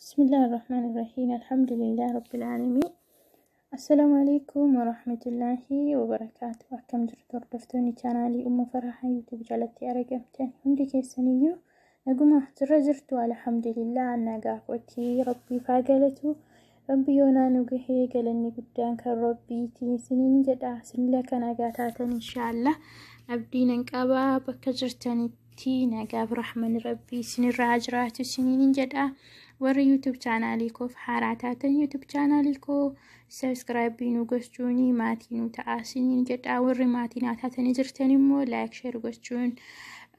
بسم الله الرحمن الرحيم. الحمد لله رب العالمين. السلام عليكم ورحمة الله وبركاته. أكم جرتور دفتوني كانالي فرحة يوتيوب جالتي أرقمتين عندي كيسانيو نقوم أحتر جرتو الحمد لله أنا قاقوتي ربي فاقلتو ربي يونا نقحي قلني قدان كالربي تي سنين جدا سن لك نقاتاتن إن شاء الله أبدي ننقابا بكجرتاني تي نقاب رحمن ربي سن الراجرات سنين جدا ور يوتيوب channel كو فحاراتاتن يوتيوب channel كو سبسكرايب بينو قسجوني ماتينو تآسينين جدا ور ماتيناتاتن جرتاني مو لايك شير قسجون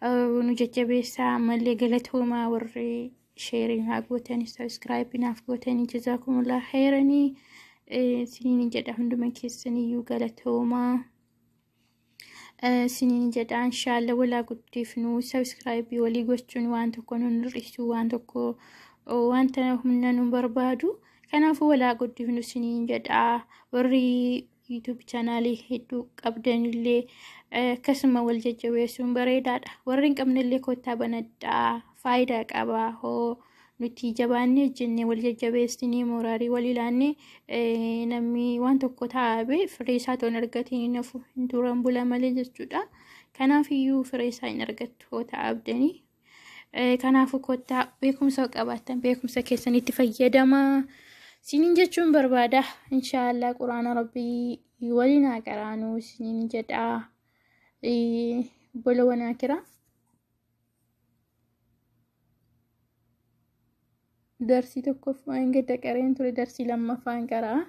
ونججبيسا ملي قلتهما ور شيرين هاقوتاني سبسكرايب بنافقوتاني جزاكم الله خيراني سنين جدا هندو كيساني يو قلتهما سنين جدا إن شاء الله ولا قد تفنو سبسكرايب ولي قسجون وانتو كونون رئيسو وانت همنا نبربادو كنافو ولا قد تفنو سنين جدا وري يوتيوب channel هدو قبدن اللي كسما والججويسون بريداد ورين قمن اللي كوتا بندا فايدة قبا هو نتيجة باني جنة والججويسيني مراري وليلاني نمي وانتو كتابي فريساتو نرغتيني نفو انتو رمبولا مليجس جدا كنافيو فريسا نرغتو تابدني كنافو كوتا بيكم سوق أباتن بيكم سكيساني تفيدما سنين جتشون بربادة إن شاء الله قرآن ربي يولينا قرانو سنين جدا بلونا كرا درسي تكف وين قد قرين تري درسي لما فان قرا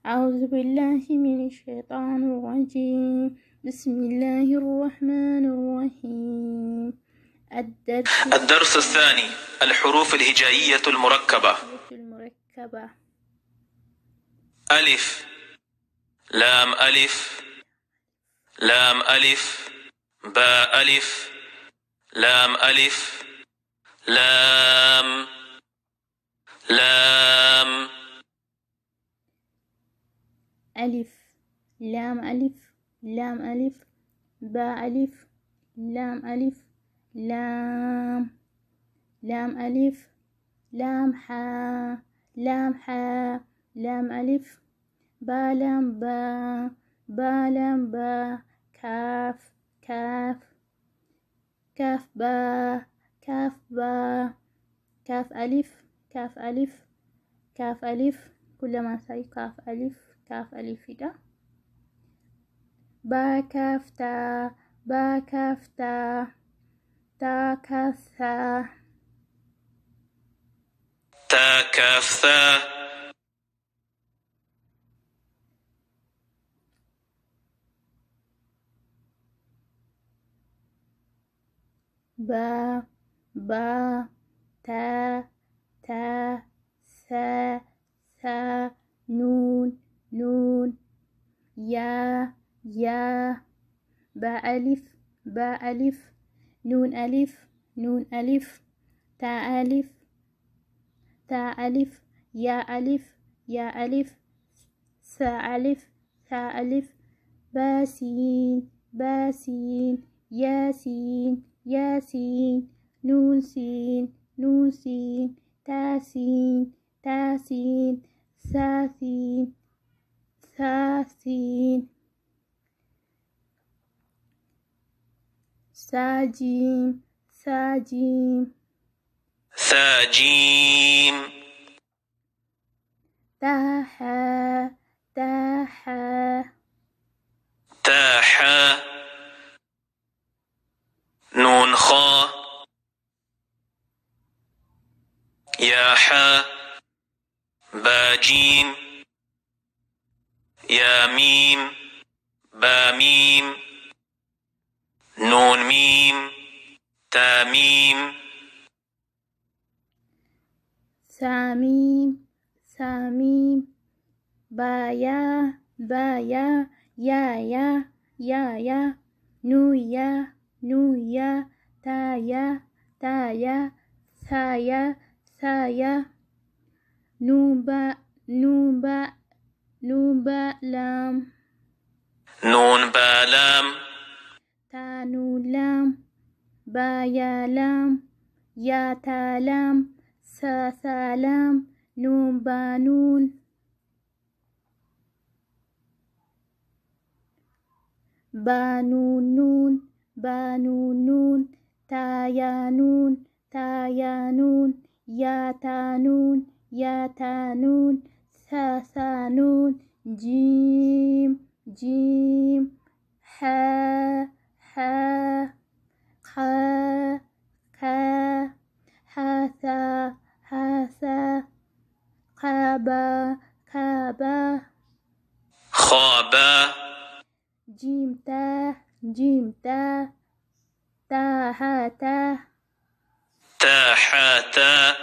أعوذ بالله من الشيطان الرجيم بسم الله الرحمن الرحيم الدرس الثاني الحروف الهجائية المركبة. ألف لام ألف لام ألف باء ألف لام ألف لام لام ألف لام ألف لام ألف باء ألف لام ألف لام لام ألف لام حا لام حا لام ألف با لام با با لام با كاف كاف كاف با كاف با كاف ألف كاف ألف كاف ألف كل ما ساي كاف ألف ده با كاف تا با كاف تا تا كاف ثا تا كاف ثا با با تا تا ثا ثا نون نون يا يا با ألف با ألف نون ألف نون ألف تا ألف تا ألف يا ألف يا ألف ثا ألف ثا ألف باسين باسين ياسين ياسين نون سين نون سين تاسين تاسين ثاثين ثاثين ساجيم ساجيم ثاجيم تاحا تاحا تاحا نون خا يا حا باجيم يا ميم با ميم نون ميم تا ميم ساميم ساميم بايا بايا يا يا يا يا نويا نويا تايا تايا ثايا ثايا نوبا نوبا نوبا لام نون با لام تانو لام با يا لام يا تا لام سا سلام نون بانون بانون نون بانون نون تا يا نون تا يا نون يا تا نون يا تا نون سا سا نون جيم جيم حا حا خا خا حاسا حاسا خابا خابا خابا جيم تا تا ها تا تاحاتا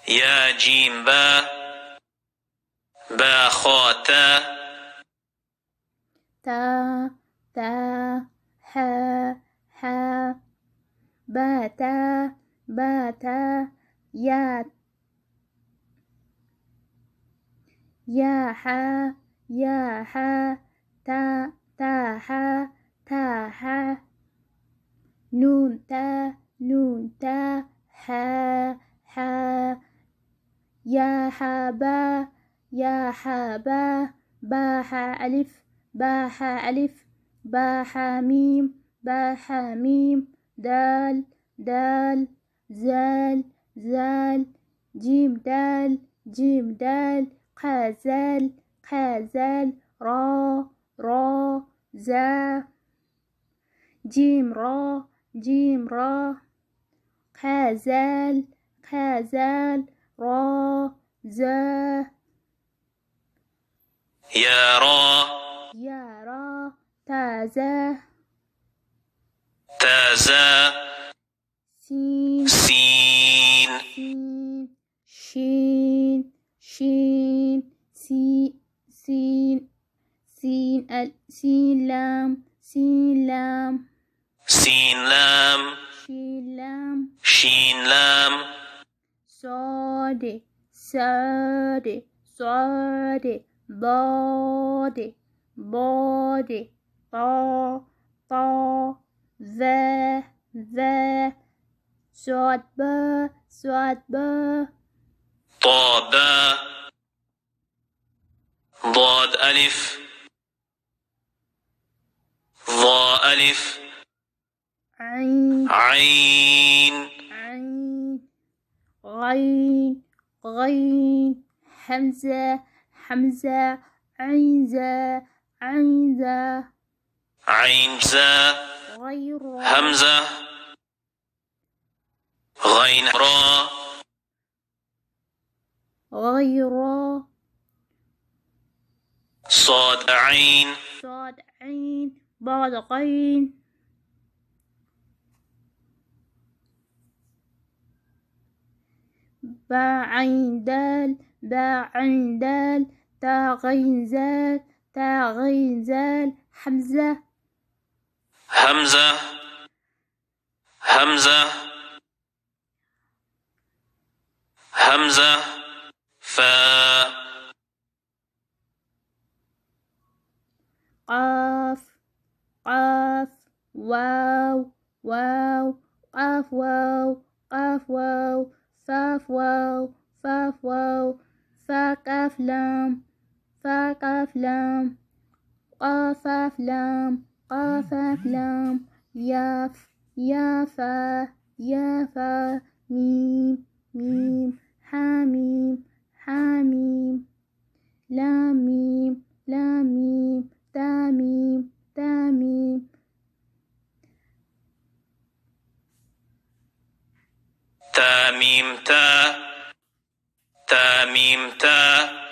يا جيم با باخاتا تا تا ها ها باتا باتا يا يا ها يا ها تا تا ها تا ها نون تا ها ها يا حابا يا حابا با ها ألف با ها ألف با حاميم با حاميم دال دال زال زال جيم دال قازال قازال را را زا جيم را قازال قازال را زا يا را تازا تازا سين سين شين سين لام سين لام شين لام صاد ضاد طا ذا صاد با طابا ضاد ألف ضا ألف عين عين غين حمزة عينزة عين زا غير همزة غين را غير صاد عين صاد عين ضاد غين با عين دال تا غين زال حمزة همزة فا قاف واو قاف واو فاف واو فا كاف لام قاف لام ياف يافا ميم حاميم لاميم تاميم تاميم تا